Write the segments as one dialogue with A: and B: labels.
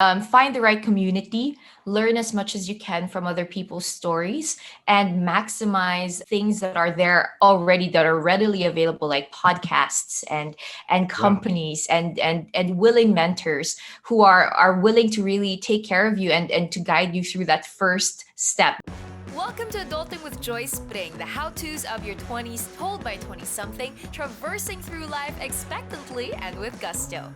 A: Find the right community, learn as much as you can from other people's stories, and maximize things that are there already that are readily available, like podcasts and
B: Yeah.
A: companies and willing mentors who are willing to really take care of you and to guide you through that first step.
C: Welcome to Adulting with Joyce Pring, the how-tos of your 20s told by 20-something, traversing through life expectantly and with gusto.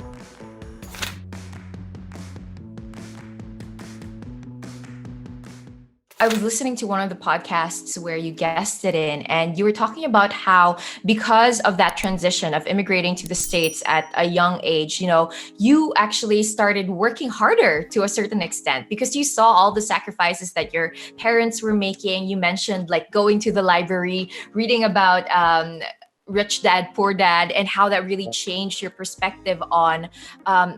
A: I was listening to one of the podcasts where you guested in, and you were talking about how, because of that transition of immigrating to the States at a young age, you actually started working harder to a certain extent because you saw all the sacrifices that your parents were making. You mentioned like going to the library, reading about Rich Dad, Poor Dad, and how that really changed your perspective on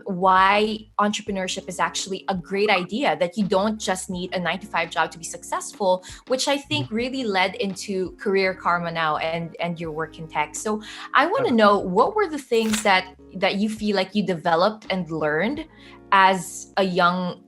A: why entrepreneurship is actually a great idea, that you don't just need a 9 to 5 job to be successful, which I think really led into career karma now and your work in tech. So I want to know, what were the things that you feel like you developed and learned as a young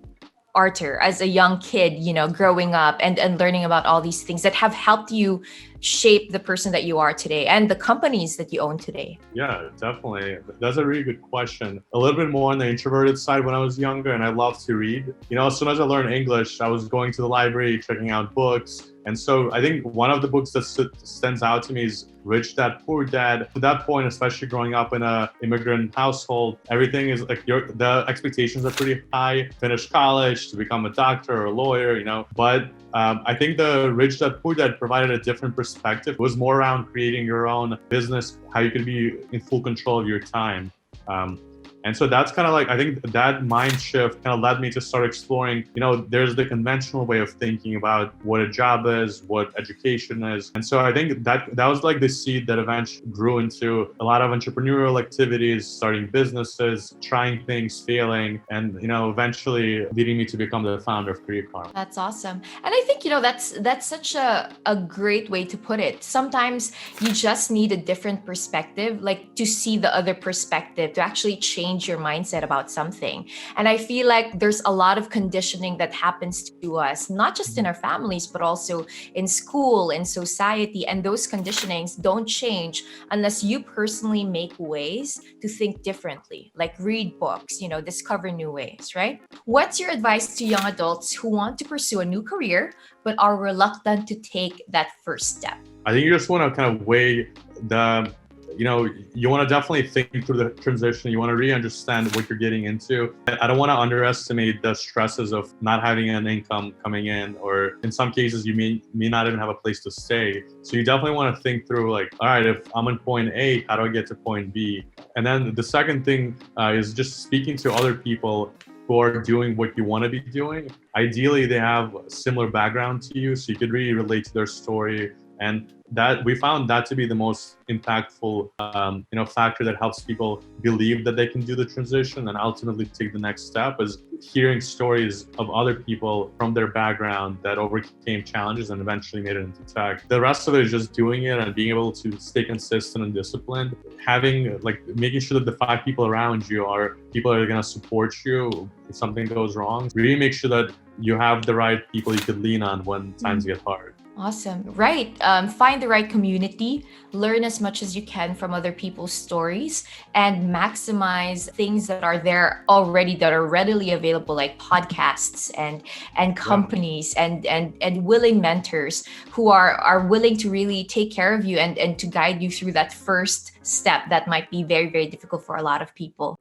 A: Artur, as a young kid, growing up and learning about all these things that have helped you shape the person that you are today and the companies that you own today?
B: Yeah, definitely. That's a really good question. A little bit more on the introverted side when I was younger, and I loved to read. As soon as I learned English, I was going to the library, checking out books. And so I think one of the books that stands out to me is Rich Dad, Poor Dad. To that point, especially growing up in an immigrant household, everything is like the expectations are pretty high. Finish college, to become a doctor or a lawyer, But I think the Rich Dad, Poor Dad provided a different perspective. It was more around creating your own business, how you could be in full control of your time. And so that's kind of like, I think that mind shift kind of led me to start exploring, there's the conventional way of thinking about what a job is, what education is. And so I think that was like the seed that eventually grew into a lot of entrepreneurial activities, starting businesses, trying things, failing, and, eventually leading me to become the founder of Career Karma.
A: That's awesome. And I think, that's such a great way to put it. Sometimes you just need a different perspective, like to see the other perspective, to actually change your mindset about something. And I feel like there's a lot of conditioning that happens to us, not just in our families, but also in school, in society. And those conditionings don't change unless you personally make ways to think differently, like read books, discover new ways, right? What's your advice to young adults who want to pursue a new career but are reluctant to take that first step?
B: I think you just want to kind of weigh you want to definitely think through the transition. You want to really understand what you're getting into. I don't want to underestimate the stresses of not having an income coming in, or in some cases, you may not even have a place to stay. So you definitely want to think through like, all right, if I'm in point A, how do I get to point B? And then the second thing is just speaking to other people who are doing what you want to be doing. Ideally, they have a similar background to you, so you could really relate to their story. And that we found that to be the most impactful, factor that helps people believe that they can do the transition and ultimately take the next step, is hearing stories of other people from their background that overcame challenges and eventually made it into tech. The rest of it is just doing it and being able to stay consistent and disciplined, making sure that the 5 people around you are people that are going to support you if something goes wrong. Really make sure that you have the right people you could lean on when times get hard.
A: Awesome. Right. Find the right community, learn as much as you can from other people's stories, and maximize things that are there already that are readily available, like podcasts and companies and willing mentors who are willing to really take care of you and to guide you through that first step that might be very, very difficult for a lot of people.